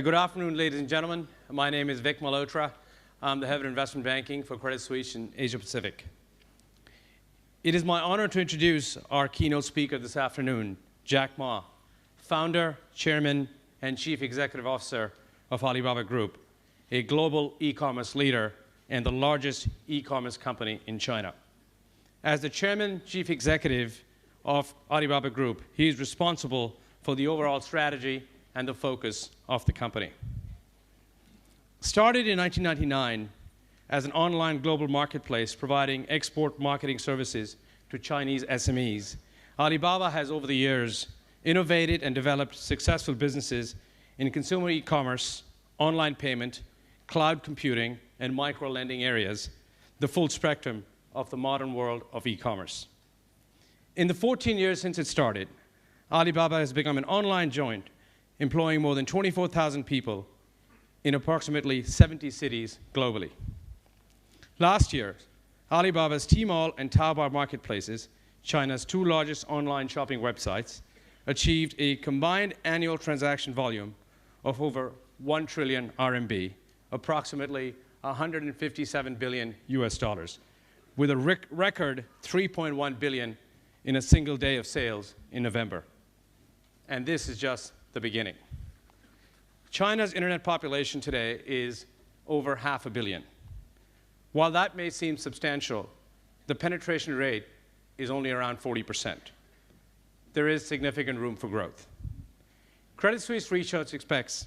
Good afternoon, ladies and gentlemen. My name is Vic Malhotra. I'm the head of investment banking for Credit Suisse in Asia Pacific. It is my honor to introduce our keynote speaker this afternoon, Jack Ma, founder, chairman, and chief executive officer of Alibaba Group, a global e-commerce leader and the largest e-commerce company in China. As the chairman, chief executive of Alibaba Group, he is responsible for the overall strategy and the focus of the company. Started in 1999 as an online global marketplace providing export marketing services to Chinese SMEs, Alibaba has over the years innovated and developed successful businesses in consumer e-commerce, online payment, cloud computing, and micro-lending areas, the full spectrum of the modern world of e-commerce. In the 14 years since it started, Alibaba has become an online giant, employing more than 24,000 people in approximately 70 cities globally. Last year, Alibaba's Tmall and Taobao marketplaces, China's two largest online shopping websites, achieved a combined annual transaction volume of over 1 trillion RMB, approximately 157 billion US dollars, with a record 3.1 billion in a single day of sales in November. And this is just the beginning. China's internet population today is over 500 million. While that may seem substantial, the penetration rate is only around 40%. There is significant room for growth. Credit Suisse Research expects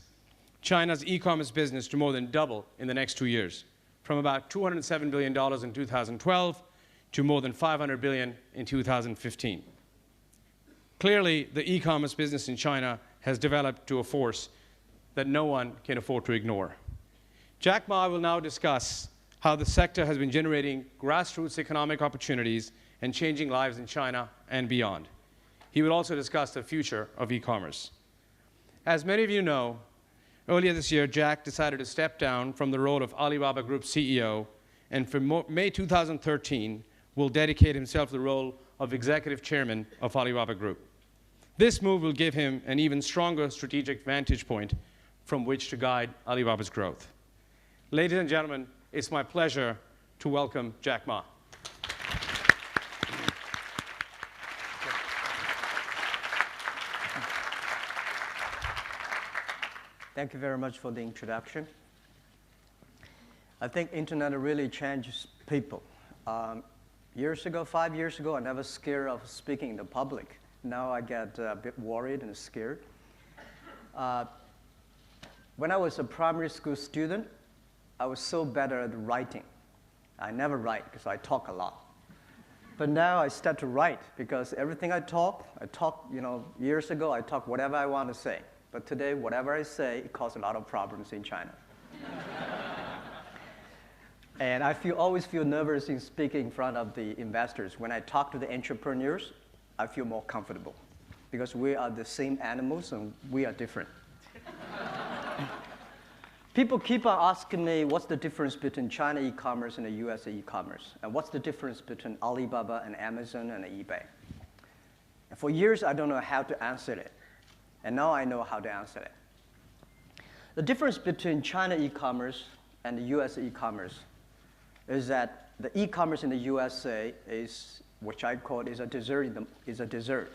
China's e-commerce business to more than double in the next 2 years, from about $207 billion in 2012 to more than $500 billion in 2015. Clearly, the e-commerce business in China has developed to a force that no one can afford to ignore. Jack Ma will now discuss how the sector has been generating grassroots economic opportunities and changing lives in China and beyond. He will also discuss the future of e-commerce. As many of you know, earlier this year, Jack decided to step down from the role of Alibaba Group CEO, and from May 2013 will dedicate himself to the role of executive chairman of Alibaba Group. This move will give him an even stronger strategic vantage point from which to guide Alibaba's growth. Ladies and gentlemen, it's my pleasure to welcome Jack Ma. Thank you very much for the introduction. I think internet really changes people. Years ago, 5 years ago, I never scared of speaking in the public. Now I get a bit worried and scared. When I was a primary school student, I was so bad at writing. I never write because I talk a lot. But now I start to write because everything I talk, years ago I talk whatever I want to say. But today, whatever I say, it causes a lot of problems in China. And I always feel nervous in speaking in front of the investors. When I talk to the entrepreneurs, I feel more comfortable because we are the same animals and we are different. People keep on asking me what's the difference between China e-commerce and the US e-commerce, and what's the difference between Alibaba and Amazon and eBay. And for years, I don't know how to answer it, and now I know how to answer it. The difference between China e-commerce and the US e-commerce is that the e-commerce in the USA is, which I call is a dessert.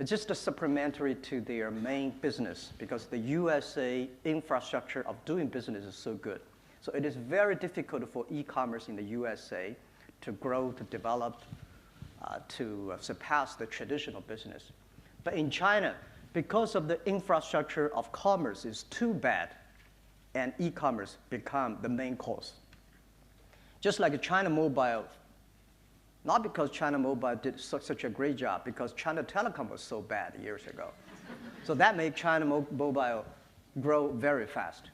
It's just a supplementary to their main business because the USA infrastructure of doing business is so good. So it is very difficult for e-commerce in the USA to grow, to develop, to surpass the traditional business. But in China, because of the infrastructure of commerce is too bad, and e-commerce become the main cause. Just like China Mobile, not because China Mobile did such a great job, because China Telecom was so bad years ago. So that made China Mobile grow very fast.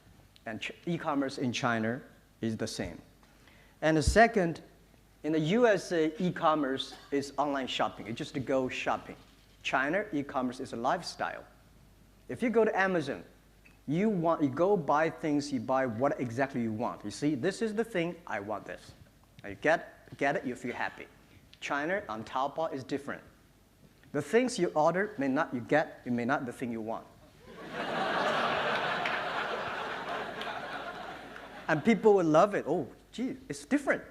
And e-commerce in China is the same. And the second, in the USA, e-commerce is online shopping. It's just to go shopping. China, e-commerce is a lifestyle. If you go to Amazon, you go buy things, you buy what exactly you want. You see, this is the thing, I want this. And you get it, you feel happy. China on Taobao is different. The things you order may not the thing you want. And people would love it. Oh, gee, it's different.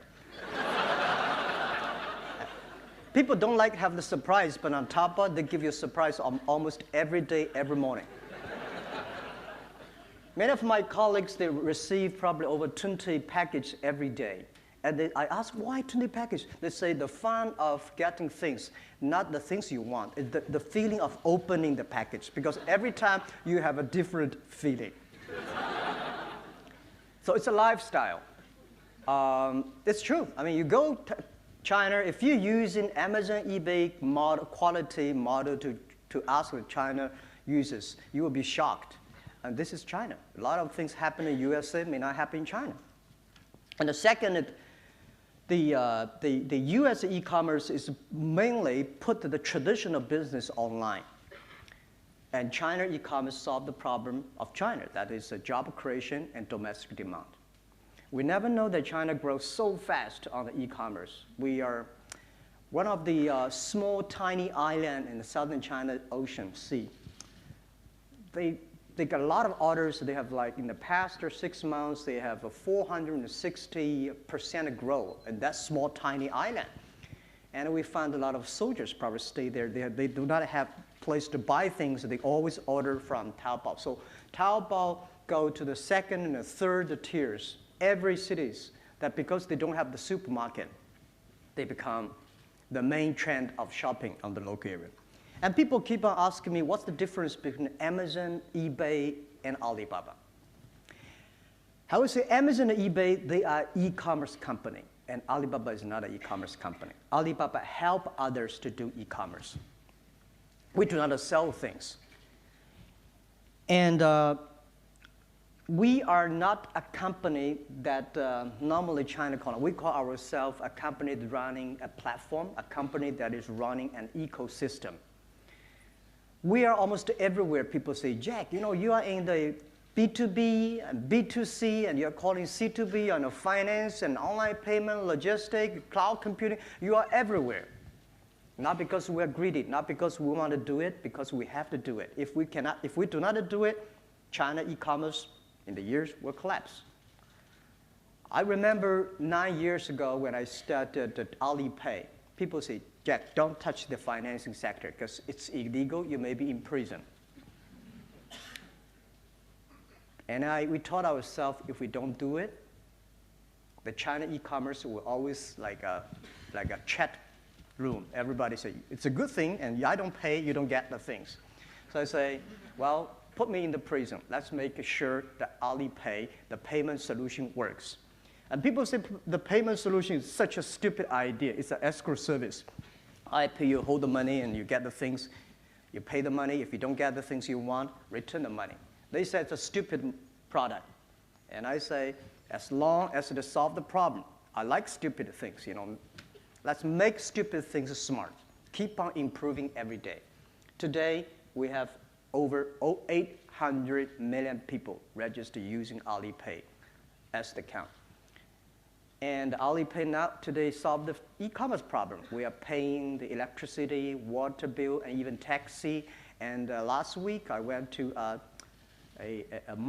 People don't like to have the surprise, but on Taobao, they give you a surprise almost every day, every morning. Many of my colleagues, they receive probably over 20 packages every day. And I ask, why 20 packages? They say the fun of getting things, not the things you want, it's the feeling of opening the package, because every time you have a different feeling. So it's a lifestyle. It's true. I mean, you go to China, if you're using Amazon, eBay quality model to ask the China users, you will be shocked. And this is China. A lot of things happen in USA may not happen in China. And the second, the US e-commerce is mainly put the traditional business online. And China e-commerce solved the problem of China, that is job creation and domestic demand. We never know that China grows so fast on the e-commerce. We are one of the small, tiny islands in the southern China Ocean Sea. They got a lot of orders. They have, like, in the past 6 months, they have a 460% growth in that small, tiny island. And we find a lot of soldiers probably stay there. They do not have a place to buy things. They always order from Taobao. So Taobao go to the second and the third tiers. Every cities that because they don't have the supermarket, they become the main trend of shopping on the local area. And people keep on asking me, what's the difference between Amazon, eBay, and Alibaba? I would say Amazon and eBay, they are e-commerce company, and Alibaba is not an e-commerce company. Alibaba help others to do e-commerce. We do not sell things. And we are not a company that normally China calls. We call ourselves a company that's running a platform, a company that is running an ecosystem. We are almost everywhere. People say, Jack, you know, you are in the B2B and B2C, and you're calling C2B on the finance and online payment, logistics, cloud computing. You are everywhere. Not because we're greedy, not because we want to do it, because we have to do it. If we do not do it, China e-commerce in the years will collapse. I remember 9 years ago when I started at Alipay, people say, Jack, don't touch the financing sector because it's illegal, you may be in prison. And we taught ourselves if we don't do it, the China e-commerce will always like a chat room. Everybody say, it's a good thing, and I don't pay, you don't get the things. So I say, well, put me in the prison. Let's make sure that Alipay, the payment solution, works. And people say the payment solution is such a stupid idea. It's an escrow service. I pay you, hold the money, and you get the things. You pay the money. If you don't get the things you want, return the money. They say it's a stupid product. And I say, as long as it solves the problem, I like stupid things, you know. Let's make stupid things smart. Keep on improving every day. Today, we have over 800 million people registered using Alipay as the count. And Alipay now today solved the e-commerce problem. We are paying the electricity, water bill, and even taxi. And last week, I went to a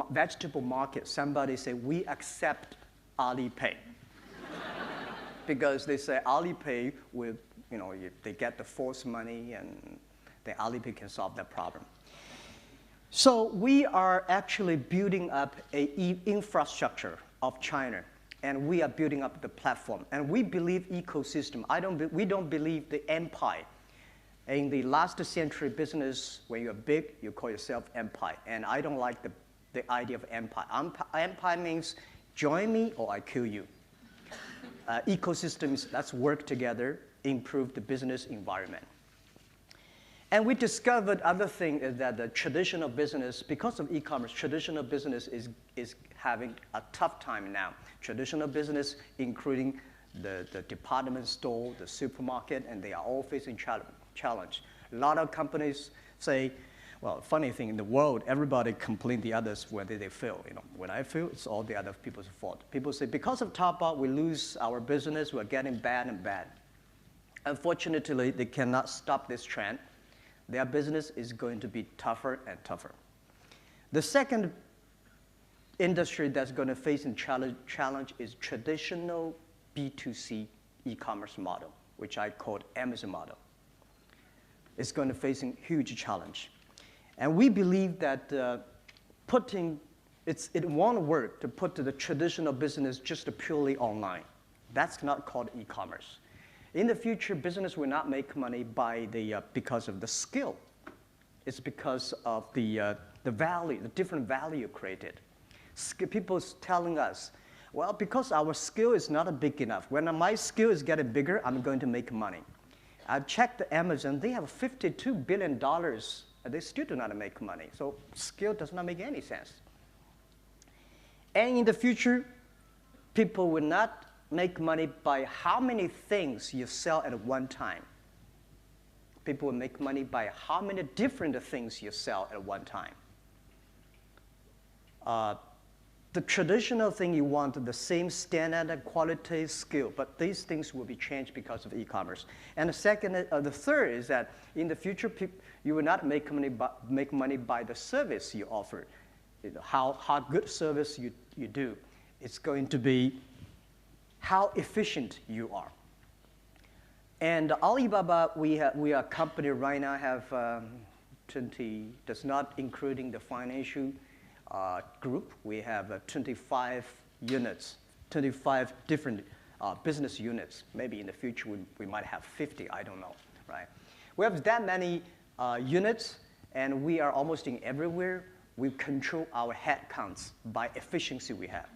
vegetable market. Somebody said, we accept Alipay. Because they say Alipay will, you know, they get the forced money, and then Alipay can solve that problem. So we are actually building up an infrastructure of China. And we are building up the platform. And we believe ecosystem. We don't believe the empire. In the last century business, when you're big, you call yourself empire. And I don't like the idea of empire. Empire means join me or I kill you. Ecosystems, let's work together, improve the business environment. And we discovered other thing is that the traditional business, because of e-commerce, traditional business is having a tough time now. Traditional business, including the department store, the supermarket, and they are all facing challenge. A lot of companies say, well, funny thing, in the world, everybody complain the others whether they fail. You know, when I fail, it's all the other people's fault. People say, because of Taobao, we lose our business, we're getting bad and bad. Unfortunately, they cannot stop this trend. Their business is going to be tougher and tougher. The second industry that's going to face a challenge is traditional B2C e-commerce model, which I called Amazon model. It's going to face a huge challenge. And we believe that it won't work to put the traditional business just purely online. That's not called e-commerce. In the future, business will not make money because of the skill. It's because of the value, the different value created. People telling us, well, because our skill is not big enough. When my skill is getting bigger, I'm going to make money. I checked Amazon, they have $52 billion, and they still do not make money. So skill does not make any sense. And in the future, people will not make money by how many things you sell at one time. People will make money by how many different things you sell at one time. The traditional thing, you want the same standard, quality, skill, but these things will be changed because of e-commerce. And the third is that in the future, you will not make money by the service you offer, how good service you do. It's going to be how efficient you are. And Alibaba, we are a company right now have 20, that's not including the financial group. We have 25 units, 25 different business units. Maybe in the future we might have 50, I don't know, right? We have that many units, and we are almost in everywhere. We control our headcounts by efficiency we have.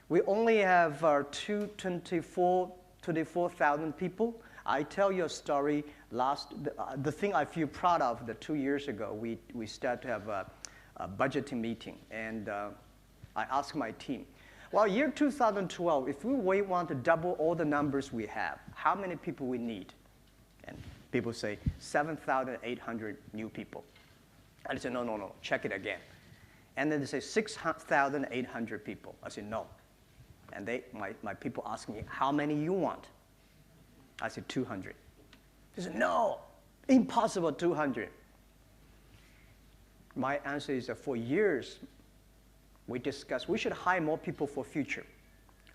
We only have 24,000 people. I tell you a story. The thing I feel proud of, 2 years ago, we started to have a budgeting meeting, and I asked my team, well, year 2012, if we want to double all the numbers we have, how many people we need? And people say 7,800 new people. I said, no, check it again. And then they say 6,800 people. I said, no. And my people ask me, how many you want? I said, 200. They said, no, impossible, 200. My answer is that for years, we discussed we should hire more people for future.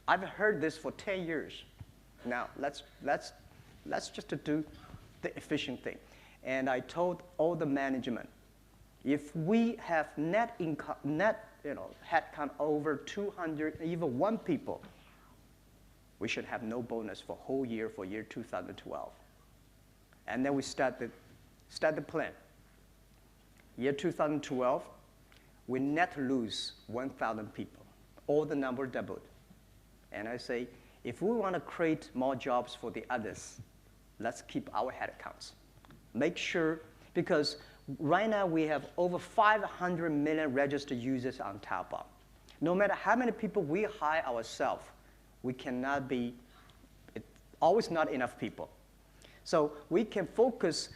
I've heard this for 10 years. Now, let's just do the efficient thing. And I told all the management, if we have net headcount over 200, even 1 people, we should have no bonus for whole year for year 2012. And then we start the plan. Year 2012, we net lose 1,000 people. All the number doubled. And I say, if we want to create more jobs for the others, let's keep our headcounts. Make sure, because right now we have over 500 million registered users on Taobao. No matter how many people we hire ourselves, we cannot be, it's always not enough people. So we can focus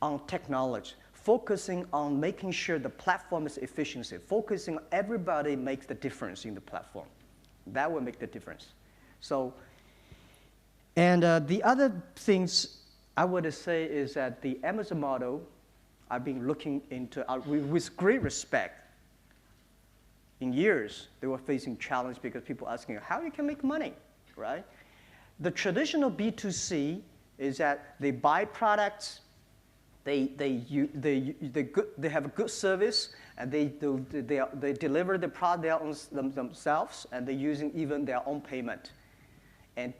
on technology, focusing on making sure the platform is efficiency, focusing on everybody makes the difference in the platform. That will make the difference. So, and the other things I would say is that the Amazon model, I've been looking into with great respect. In years, they were facing challenge because people asking how you can make money, right? The traditional B2C is that they buy products, they have a good service, and they deliver the product themselves, and they're using even their own payment. And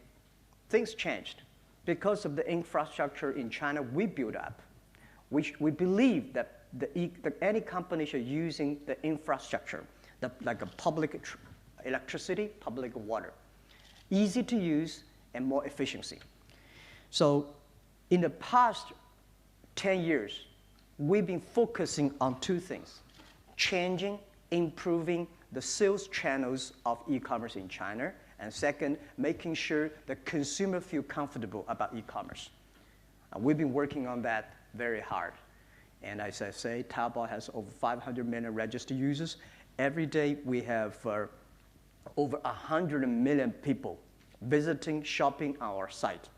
things changed. Because of the infrastructure in China we built up, which we believe that any company should using the infrastructure, like a public electricity, public water. Easy to use and more efficiency. So in the past 10 years, we've been focusing on 2 things: changing, improving the sales channels of e-commerce in China, and second, making sure the consumer feel comfortable about e-commerce. We've been working on that very hard. And as I say, Taobao has over 500 million registered users. Every day we have over 100 million people visiting, shopping our site.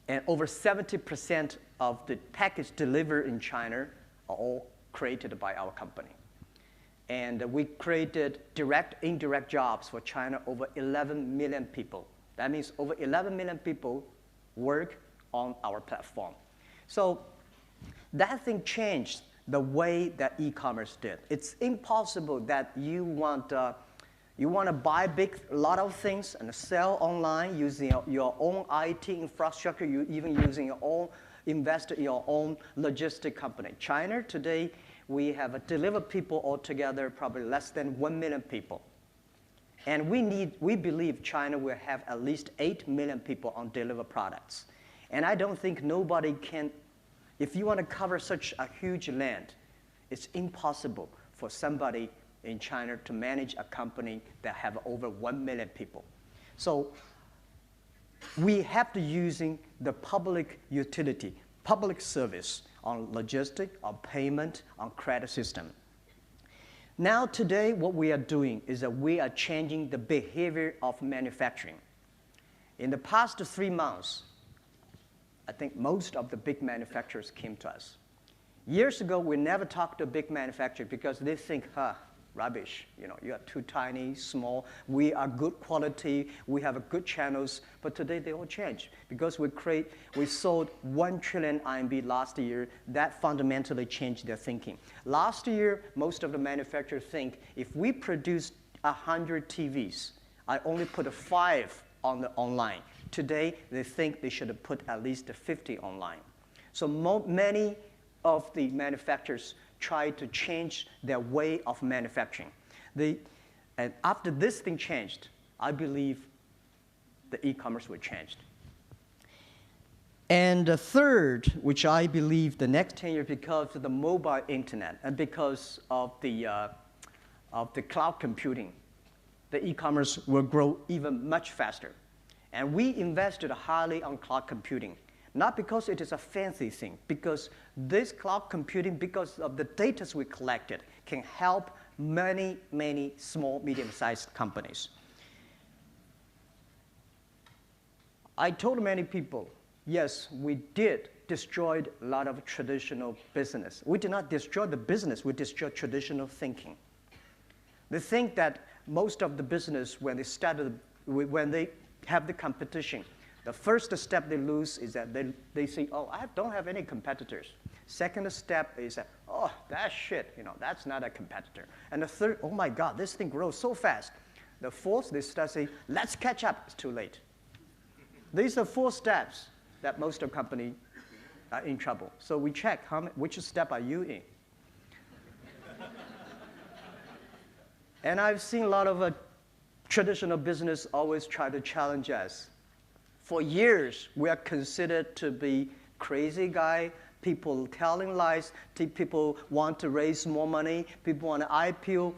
And over 70% of the package delivered in China are all created by our company. And we created direct, indirect jobs for China, over 11 million people. That means over 11 million people work on our platform. So that thing changed the way that e-commerce did. It's impossible that you want to buy a lot of things and sell online using your own IT infrastructure, you even using your own, invest in your own logistic company. China today, we have delivered people altogether, probably less than 1 million people. And we believe China will have at least 8 million people on deliver products. And I don't think nobody can, if you want to cover such a huge land, it's impossible for somebody in China to manage a company that have over 1 million people. So we have to using the public utility, public service on logistic, on payment, on credit system. Now today, what we are doing is that we are changing the behavior of manufacturing. In the past 3 months, I think most of the big manufacturers came to us. Years ago, we never talked to a big manufacturer because they think, rubbish, you are too tiny, small, we are good quality, we have good channels, but today they all change because we sold 1 trillion RMB last year. That fundamentally changed their thinking. Last year, most of the manufacturers think if we produce 100 TVs, I only put 5 on the online. Today, they think they should put at least 50 online. So many of the manufacturers try to change their way of manufacturing. And after this thing changed, I believe the e-commerce will change. And the third, which I believe the next 10 years, because of the mobile internet and because of the cloud computing, the e-commerce will grow even much faster. And we invested highly on cloud computing. Not because it is a fancy thing, because this cloud computing, because of the data we collected, can help many, many small, medium-sized companies. I told many people, yes, we did destroy a lot of traditional business. We did not destroy the business, we destroyed traditional thinking. They think that most of the business, when they have the competition, the first step they lose is that they say, oh, I don't have any competitors. Second step is that, oh, that's shit, that's not a competitor. And the third, oh my God, this thing grows so fast. The fourth, they start saying, let's catch up, it's too late. These are 4 steps that most of companies are in trouble. So we check which step are you in. And I've seen a lot of traditional business always try to challenge us. For years, we are considered to be crazy guy, people telling lies, people want to raise more money, people want to IPO.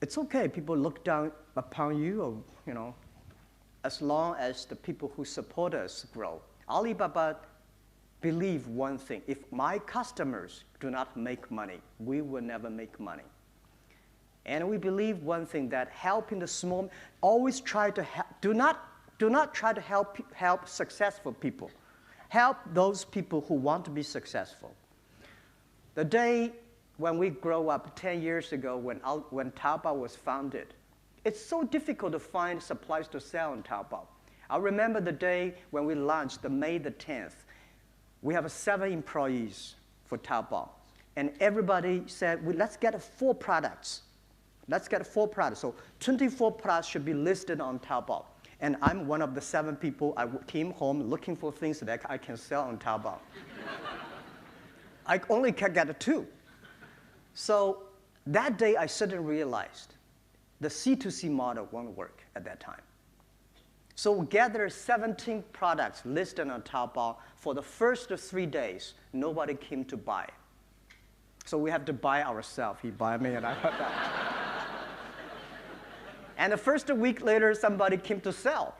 It's okay, people look down upon you, or, as long as the people who support us grow. Alibaba believe one thing, if my customers do not make money, we will never make money. And we believe one thing, that helping the small, always try to help, do not try to help successful people. Help those people who want to be successful. The day when we grow up 10 years ago, when Taobao was founded, it's so difficult to find supplies to sell on Taobao. I remember the day when we launched, May the 10th. We have 7 employees for Taobao. And everybody said, let's get 4 products. Let's get 4 products. So 24 products should be listed on Taobao. And I'm one of the 7 people. I came home looking for things that I can sell on Taobao. I only can get 2. So that day, I suddenly realized the C2C model won't work at that time. So we gathered 17 products listed on Taobao. For the first 3 days, nobody came to buy. So we have to buy ourselves. He buy me, and I buy that. And the first week later, somebody came to sell.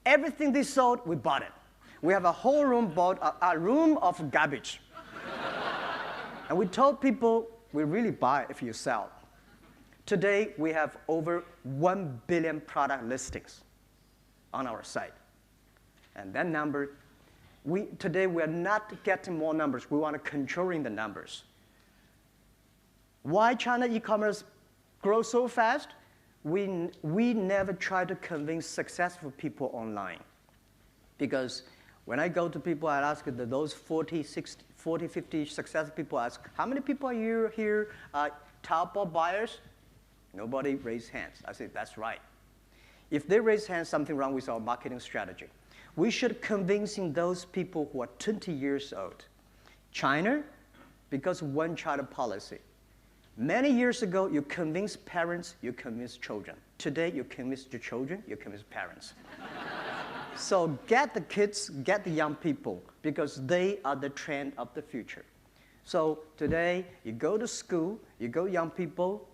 Everything they sold, we bought it. We have a whole room bought, a room of garbage. And we told people, we really buy if you sell. Today, we have over 1 billion product listings on our site. And that number, today we are not getting more numbers. We want to controlling the numbers. Why China e-commerce grows so fast? We never try to convince successful people online. Because when I go to people, I ask those 40, 60, 40, 50 successful people, I ask, how many people are you here, Taobao buyers? Nobody raised hands. I say, that's right. If they raise hands, something wrong with our marketing strategy. We should convincing those people who are 20 years old. China, because one child policy. Many years ago, you convince parents, you convince children. Today, you convince the children, you convince parents. So get the kids, get the young people, because they are the trend of the future. So today, you go to school, you go young people,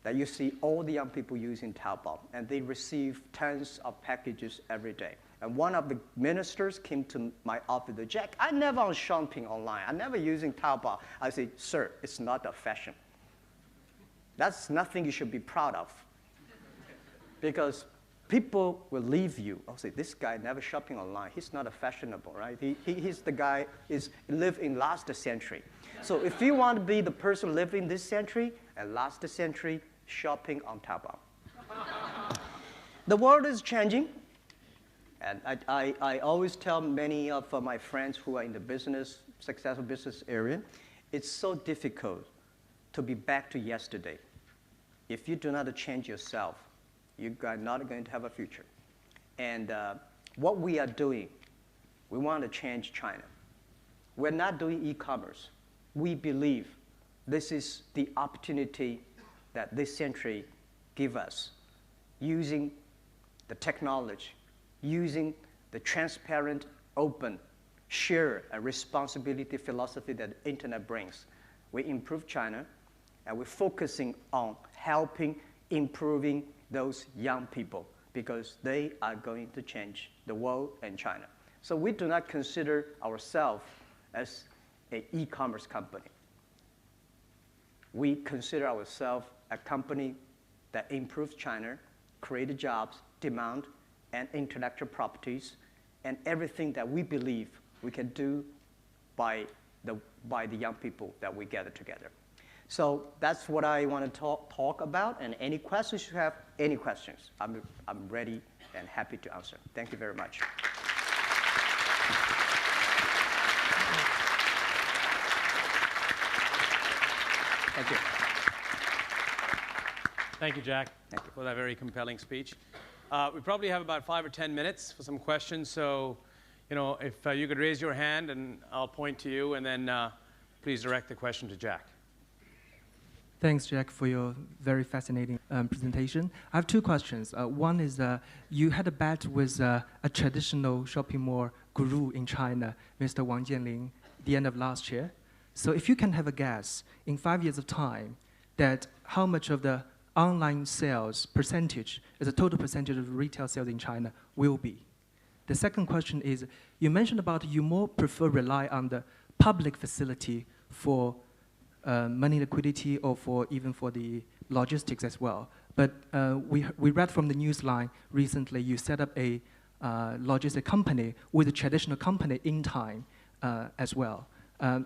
that you see all the young people using Taobao, and they receive tons of packages every day. And one of the ministers came to my office, Jack, I never on shopping online. I never using Taobao. I say, sir, it's not a fashion. That's nothing you should be proud of. Because people will leave you. I'll say, this guy never shopping online. He's not a fashionable, right? He's the guy is live in last century. So if you want to be the person living this century and last century, shopping on Taobao. The world is changing. And I always tell many of my friends who are in the business, successful business area, it's so difficult to be back to yesterday. If you do not change yourself, you are not going to have a future. And what we are doing, we want to change China. We're not doing e-commerce. We believe this is the opportunity that this century gives us, using the technology, using the transparent, open, share, and responsibility philosophy that the internet brings. We improve China, and we're focusing on helping, improving those young people, because they are going to change the world and China. So we do not consider ourselves as an e-commerce company. We consider ourselves a company that improves China, creates jobs, demand, and intellectual properties, and everything that we believe we can do by the young people that we gather together. So that's what I want to talk about, and any questions you have, any questions, I'm ready and happy to answer. Thank you very much. Thank you. Thank you, Jack, for that very compelling speech. We probably have about 5 or 10 minutes for some questions. So, if you could raise your hand, and I'll point to you, and then please direct the question to Jack. Thanks, Jack, for your very fascinating presentation. I have 2 questions. One is you had a bet with a traditional shopping mall guru in China, Mr. Wang Jianling, the end of last year. So if you can have a guess, in 5 years of time, that how much of the online sales percentage as a total percentage of retail sales in China will be? The second question is, you mentioned about you more prefer rely on the public facility for money liquidity or even for the logistics as well. But we read from the newsline recently you set up a logistic company with a traditional company Intime as well.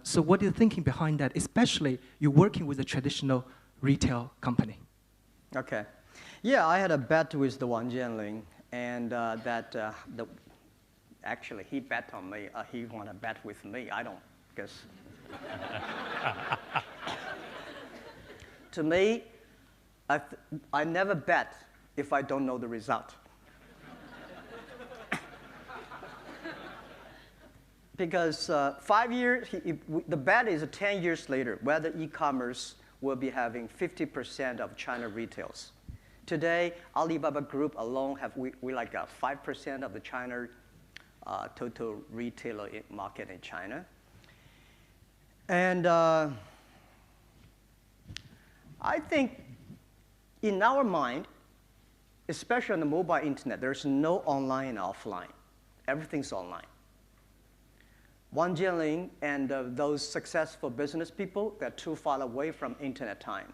So what is the thinking behind that, especially you're working with a traditional retail company? Okay. Yeah, I had a bet with the Wang Jianling, and actually he bet on me. He want to bet with me. I don't guess. To me, I never bet if I don't know the result. Because 5 years, the bet is 10 years later, whether e-commerce will be having 50% of China retails. Today, Alibaba Group alone we like 5% of the China total retailer market in China. And I think in our mind, especially on the mobile internet, there's no online and offline. Everything's online. Wang Jianling and those successful business people, they're too far away from internet time.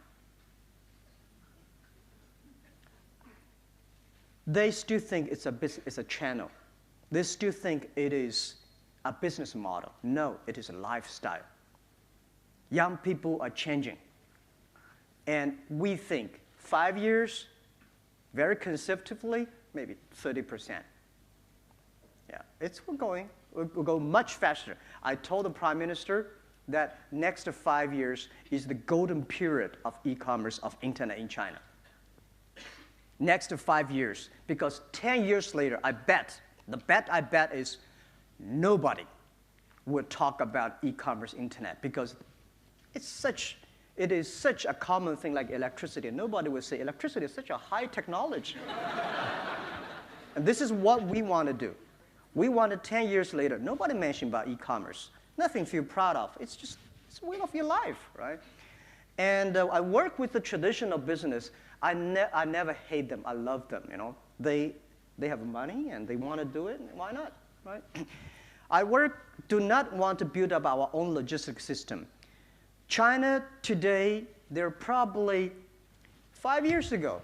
They still think it's a channel. They still think it is a business model. No, it is a lifestyle. Young people are changing. And we think 5 years, very conservatively, maybe 30%. Yeah, we'll go much faster. I told the Prime Minister that next 5 years is the golden period of e-commerce, of internet in China. Next 5 years, because 10 years later, the bet I bet is nobody will talk about e-commerce internet because it is such a common thing like electricity. Nobody will say electricity is such a high technology. And this is what we want to do. We want to 10 years later, nobody mentioned about e-commerce. Nothing to feel proud of. It's the way of your life, right? And I work with the traditional business. I never hate them. I love them, you know. They have money and they want to do it. Why not, right? Do not want to build up our own logistics system. China today, they're probably 5 years ago.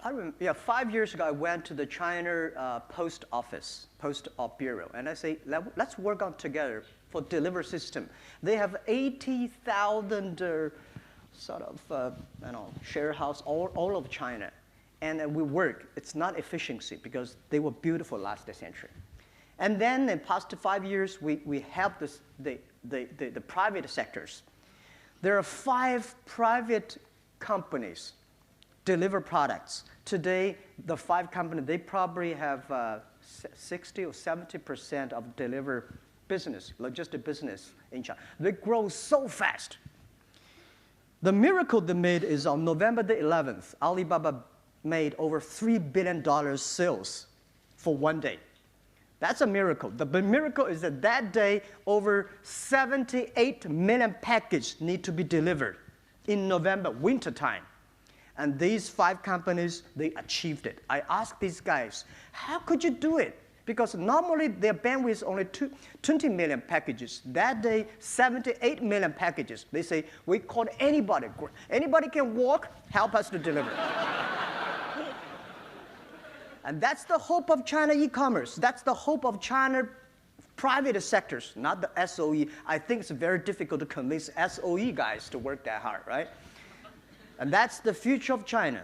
5 years ago, I went to the China Post Bureau, and I say, let's work on together for delivery system. They have 80,000 share house all over China, and we work. It's not efficiency because they were beautiful last century. And then in past 5 years, we help the private sectors. There are 5 private companies deliver products. Today, the 5 companies, they probably have 60 or 70% of deliver business, logistic business in China. They grow so fast. The miracle they made is on November the 11th, Alibaba made over $3 billion sales for one day. That's a miracle. The miracle is that day, over 78 million packages need to be delivered in November, winter time. And these 5 companies, they achieved it. I asked these guys, how could you do it? Because normally their bandwidth is only 20 million packages. That day, 78 million packages. They say, we called anybody. Anybody can walk, help us to deliver. And that's the hope of China e-commerce. That's the hope of China private sectors, not the SOE. I think it's very difficult to convince SOE guys to work that hard, right? And that's the future of China.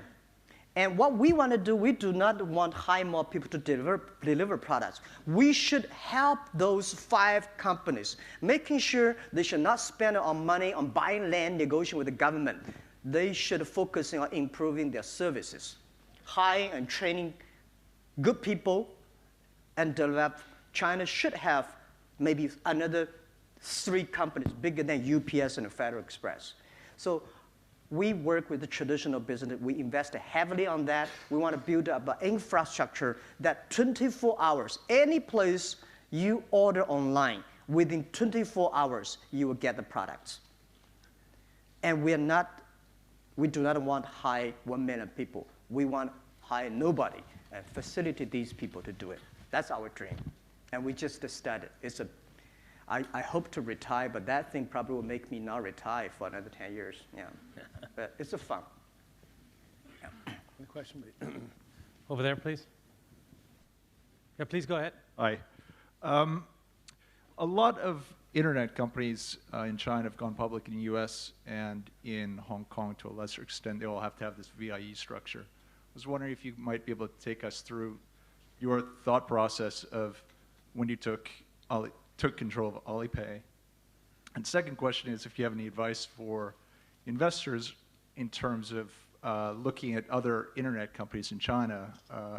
And what we want to do, we do not want hire more people to deliver products. We should help those 5 companies, making sure they should not spend on money on buying land, negotiating with the government. They should focus on improving their services, hiring and training good people, and develop. China should have maybe another 3 companies bigger than UPS and Federal Express. So we work with the traditional business. We invest heavily on that. We want to build up an infrastructure that 24 hours, any place you order online, within 24 hours, you will get the products. And we do not want to hire 1 million people. We want to hire nobody and facilitate these people to do it. That's our dream. And we just started. I hope to retire, but that thing probably will make me not retire for another 10 years. Yeah. But it's fun. Yeah. Any question? Over there, please. Yeah, please go ahead. Hi. A lot of internet companies in China have gone public in the US and in Hong Kong to a lesser extent. They all have to have this VIE structure. I was wondering if you might be able to take us through your thought process of when you took control of Alipay. And second question is if you have any advice for investors in terms of looking at other internet companies in China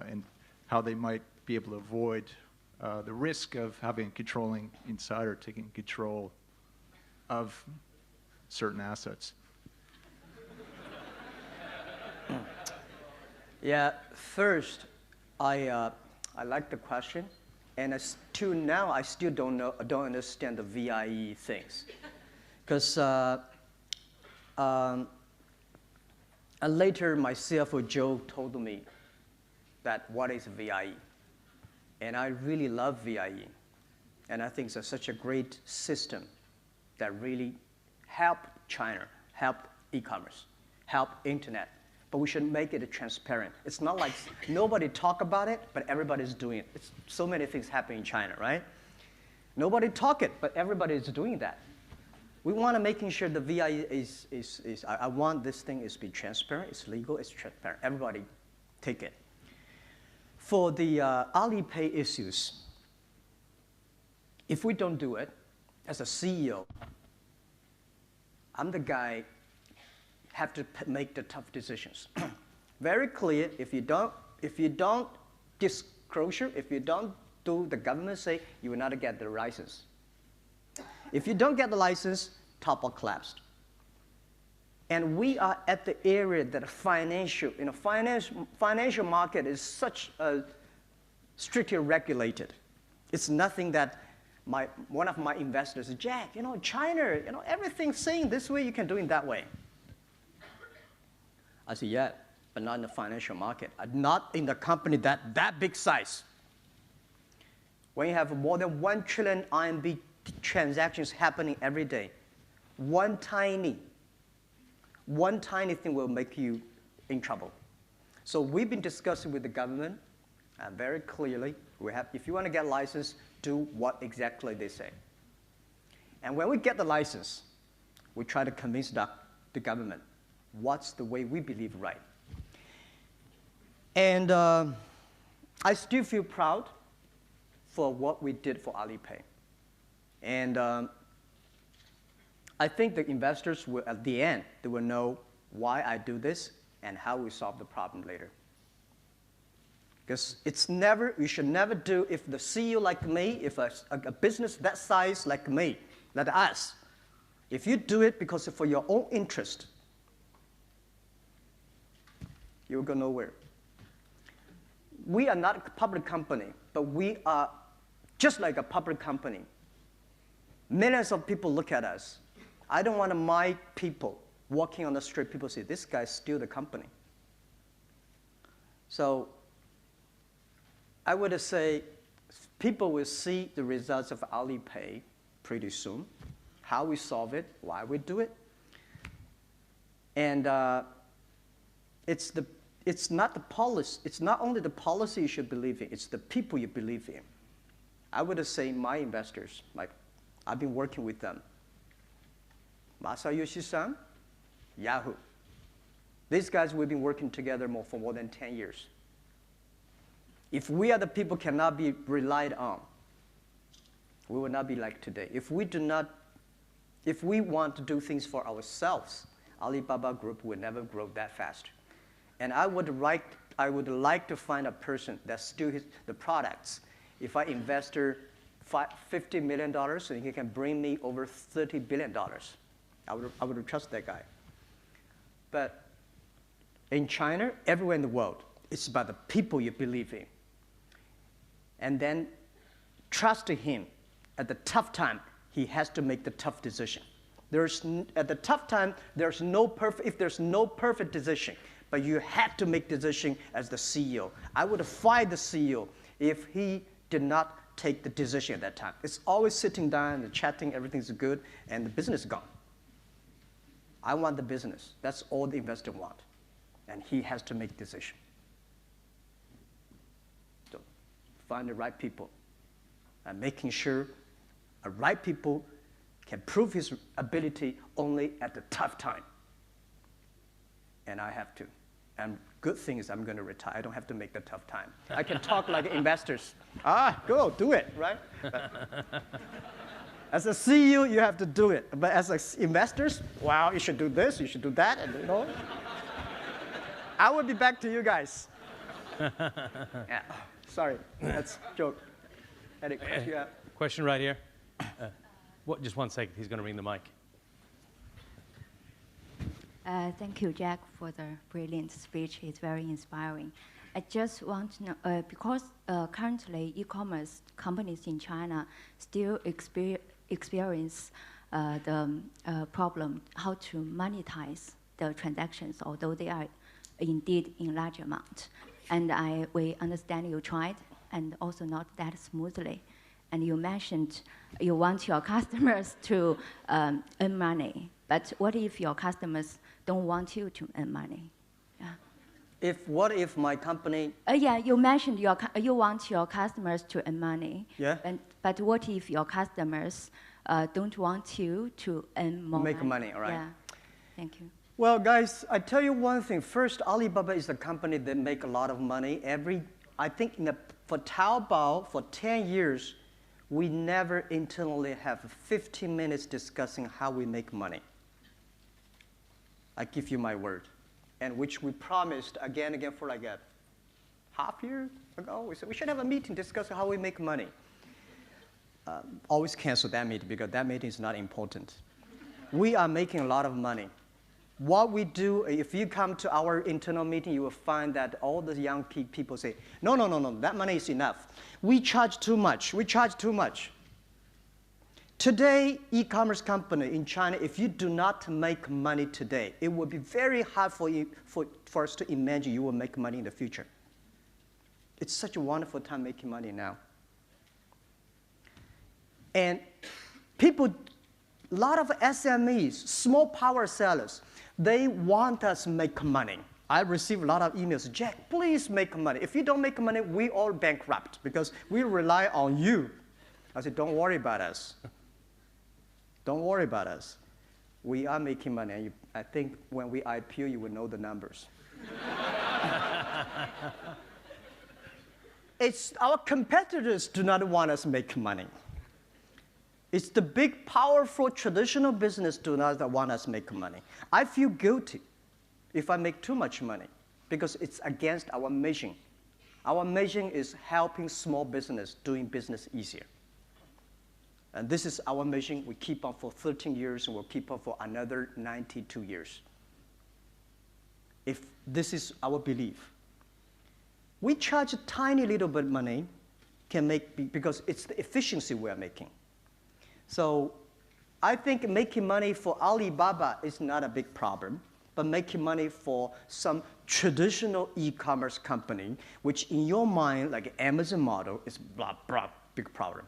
and how they might be able to avoid the risk of having a controlling insider taking control of certain assets. Yeah, first, I like the question, and till now I still don't understand the VIE things, because later my CFO Joe told me that what is VIE, and I really love VIE, and I think it's such a great system that really help China, help e-commerce, help internet. But we should make it transparent. It's not like nobody talk about it, but everybody's doing it. It's so many things happen in China, right? Nobody talk it, but everybody is doing that. We want to making sure the VIE I want this thing is be transparent, it's legal, it's transparent. Everybody take it. For the Alipay issues, if we don't do it, as a CEO, I'm the guy have to make the tough decisions. Very clear, if you don't disclosure, if you don't do the government say, you will not get the license. If you don't get the license, top will collapse. And we are at the area that financial market is such a strictly regulated. It's nothing that one of my investors said, Jack, China, everything's saying this way, you can do it that way. I said, yeah, but not in the financial market. Not in the company that big size. When you have more than 1 trillion RMB transactions happening every day, one tiny thing will make you in trouble. So we've been discussing with the government, and very clearly, if you want to get a license, do what exactly they say. And when we get the license, we try to convince the government what's the way we believe right. And I still feel proud for what we did for Alipay. And I think the investors will, at the end, they will know why I do this and how we solve the problem later. Because you should never do, if the CEO like me, if a business that size like me, like us, if you do it because for your own interest, you'll go nowhere. We are not a public company, but we are just like a public company. Millions of people look at us. I don't want my people walking on the street, people say, this guy steal the company. So I would say people will see the results of Alipay pretty soon, how we solve it, why we do it. And it's not the policy. It's not only the policy you should believe in, it's the people you believe in. I would say my investors, I've been working with them. Masayoshi-san, Yahoo. These guys, we've been working together for more than 10 years. If we are the people cannot be relied on, we will not be like today. If we want to do things for ourselves, Alibaba Group will never grow that fast. And I would like to find a person that still has the products. If I invest $50 million, and he can bring me over $30 billion, I would trust that guy. But in China, everywhere in the world, it's about the people you believe in. And then trust him. At the tough time, he has to make the tough decision. At the tough time, if there's no perfect decision, but you had to make decision as the CEO. I would have fired the CEO if he did not take the decision at that time. It's always sitting down and chatting, everything's good, and the business is gone. I want the business. That's all the investor want. And he has to make decision. So find the right people and making sure the right people can prove his ability only at the tough time. And I have to. And good thing is I'm going to retire. I don't have to make the tough time. I can talk like investors. Go, do it, right? As a CEO, you have to do it. But as investors, wow, you should do this, you should do that, and I will be back to you guys. Yeah. Sorry, that's a joke. Any question? Question right here. Just 1 second. He's going to bring the mic. Thank you, Jack, for the brilliant speech. It's very inspiring. I just want to know, because currently e-commerce companies in China still experience the problem how to monetize the transactions, although they are indeed in large amount. And we understand you tried, and also not that smoothly. And you mentioned you want your customers to earn money. But what if your customers don't want you to earn money? Yeah. What if my company? Yeah, you mentioned you want your customers to earn money. Yeah. But what if your customers don't want you to earn more Make money, all right. Yeah. Thank you. Well, guys, I tell you one thing. First, Alibaba is a company that make a lot of money. I think for Taobao, for 10 years, we never internally have 15 minutes discussing how we make money. I give you my word. And which we promised again and again for like a half year ago. We said we should have a meeting discussing how we make money. Always cancel that meeting because that meeting is not important. We are making a lot of money. What we do, if you come to our internal meeting, you will find that all the young people say, no, that money is enough. We charge too much. Today, e-commerce company in China, if you do not make money today, it will be very hard for us to imagine you will make money in the future. It's such a wonderful time making money now. And people, a lot of SMEs, small power sellers, they want us to make money. I receive a lot of emails, Jack, please make money. If you don't make money, we all bankrupt because we rely on you. I said, don't worry about us. Don't worry about us. We are making money. And I think when we IPO, you will know the numbers. Our competitors do not want us to make money. It's the big, powerful, traditional business do not want us to make money. I feel guilty if I make too much money because it's against our mission. Our mission is helping small business doing business easier. And this is our mission. We keep on for 13 years, and we'll keep on for another 92 years. If this is our belief. We charge a tiny little bit of money because it's the efficiency we are making. So I think making money for Alibaba is not a big problem, but making money for some traditional e-commerce company, which in your mind, like Amazon model, is big problem.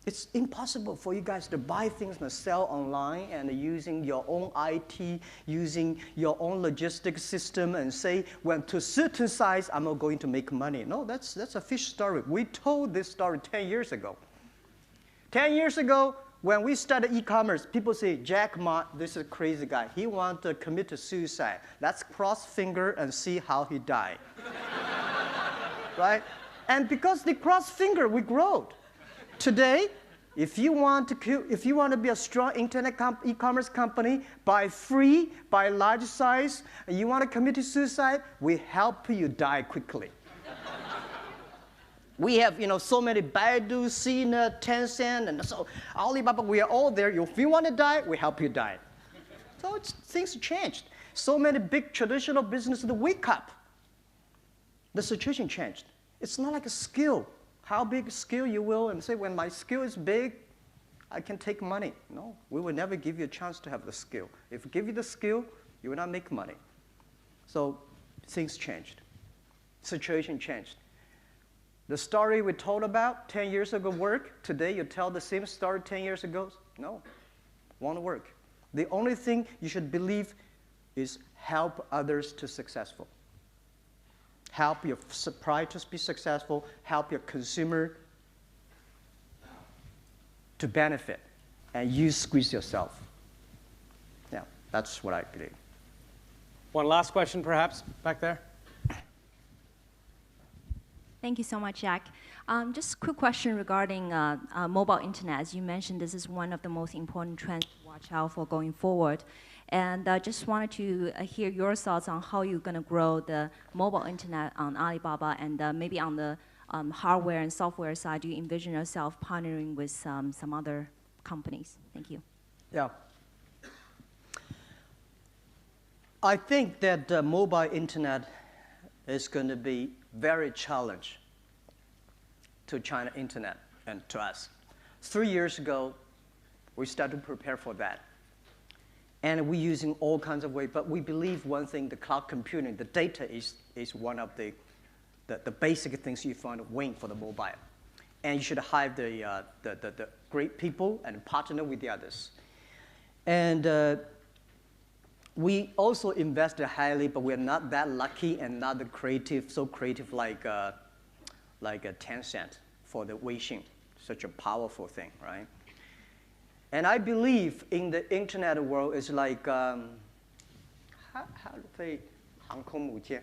It's impossible for you guys to buy things and sell online and using your own IT, using your own logistics system and say, when to a certain size, I'm not going to make money. No, that's a fish story. We told this story 10 years ago. 10 years ago, when we started e-commerce, people say, Jack Ma, this is a crazy guy. He wants to commit suicide. Let's cross finger and see how he died. Right? And because they cross finger, we growed. Today, if you want to be a strong internet e-commerce company, buy free, buy large size, and you want to commit suicide, we help you die quickly. We have, so many Baidu, Sina, Tencent, and so Alibaba. We are all there. If you want to die, we help you die. So things changed. So many big traditional businesses wake up. The situation changed. It's not like a skill. How big a skill you will, and say, when my skill is big, I can take money. No, we will never give you a chance to have the skill. If we give you the skill, you will not make money. So things changed. Situation changed. The story we told about 10 years ago work. Today you tell the same story 10 years ago. No, won't work. The only thing you should believe is help others to successful. Help your supplier to be successful. Help your consumer to benefit. And you squeeze yourself. Yeah, that's what I believe. One last question, perhaps, back there. Thank you so much, Jack. Just a quick question regarding mobile internet. As you mentioned, this is one of the most important trends to watch out for going forward. And I just wanted to hear your thoughts on how you're going to grow the mobile internet on Alibaba, and maybe on the hardware and software side, do you envision yourself partnering with some other companies? Thank you. Yeah. I think that mobile internet is going to be very challenging to China internet and to us. 3 years ago, we started to prepare for that. And we're using all kinds of ways, but we believe one thing, the cloud computing, the data is one of the basic things you find a win for the mobile. And you should hire the great people and partner with the others. And we also invested highly, but we're not that lucky and not so creative like a Tencent for the Weixin, such a powerful thing, right? And I believe in the internet world is like, how to say, 航空母舰?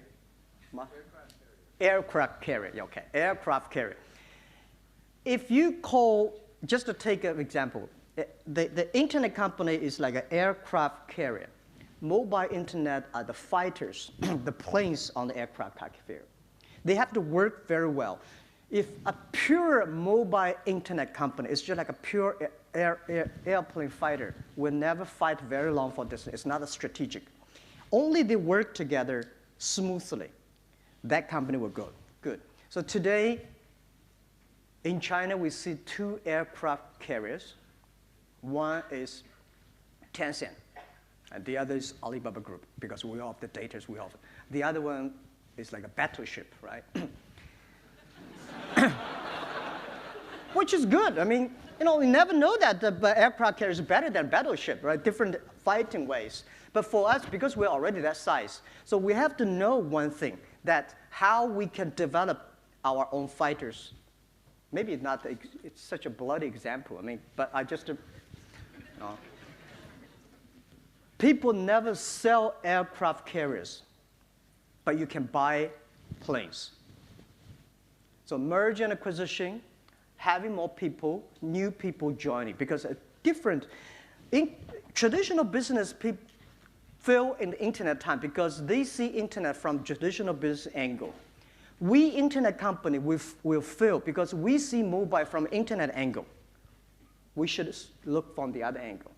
Aircraft carrier, okay, aircraft carrier. If you call, just to take an example, the internet company is like an aircraft carrier. Mobile internet are the fighters, the planes on the aircraft carrier. They have to work very well. If a pure mobile internet company is just like a pure airplane fighter, will never fight very long for distance. It's not a strategic. Only they work together smoothly. That company will go good. So today, in China, we see 2 aircraft carriers. One is Tencent, and the other is Alibaba Group, because we all have the data we have. The other one is like a battleship, right? Which is good. I mean, we never know that the aircraft carrier is better than battleship, right? Different fighting ways. But for us, because we're already that size, so we have to know one thing, that how we can develop our own fighters. Maybe it's such a bloody example. I mean, but I just, people never sell aircraft carriers, but you can buy planes. So merge and acquisition, having more people, new people joining, because traditional business people fail in the internet time because they see internet from traditional business angle. We internet company will fail because we see mobile from internet angle. We should look from the other angle.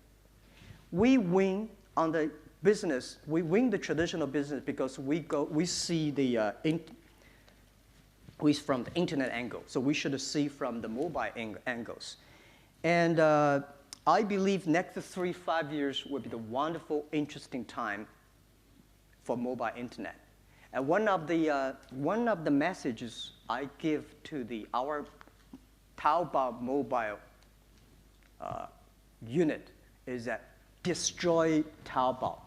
We win on the business. We win the traditional business because we see from the internet angle. So we should see from the mobile angles. And I believe next 3-5 years will be the wonderful, interesting time for mobile internet. And one of the messages I give to our Taobao mobile unit is that destroy Taobao,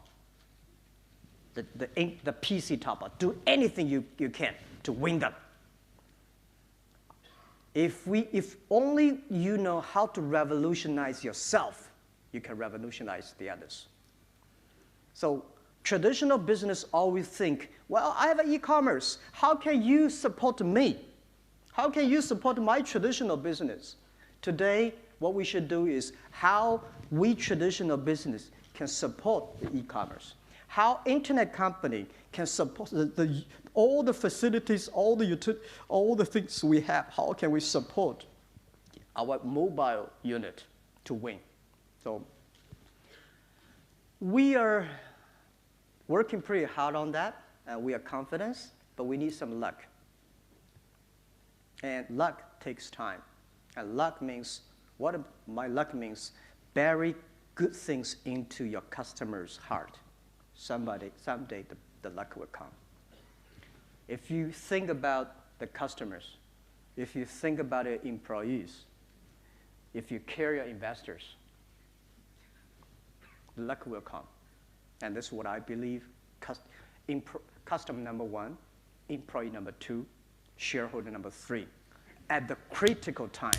the PC Taobao. Do anything you can to win them. If only you know how to revolutionize yourself, you can revolutionize the others. So traditional business always think, well, I have an e-commerce. How can you support me? How can you support my traditional business? Today, what we should do is how we traditional business can support the e-commerce. How internet company can support all the facilities, all the things we have. How can we support our mobile unit to win? So we are working pretty hard on that, and we are confident, but we need some luck. And luck takes time. And luck means, my luck means bury good things into your customer's heart. Someday the luck will come. If you think about the customers, if you think about your employees, if you care your investors, the luck will come. And this is what I believe, customer number 1, employee number 2, shareholder number 3. At the critical time,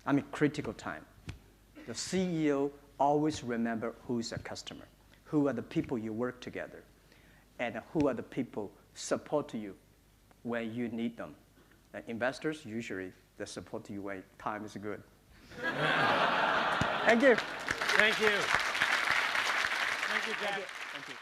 the CEO always remember who is a customer, who are the people you work together, and who are the people support you when you need them. And investors, usually, they support you when time is good. Thank you. Thank you. Thank you, Jack. Thank you.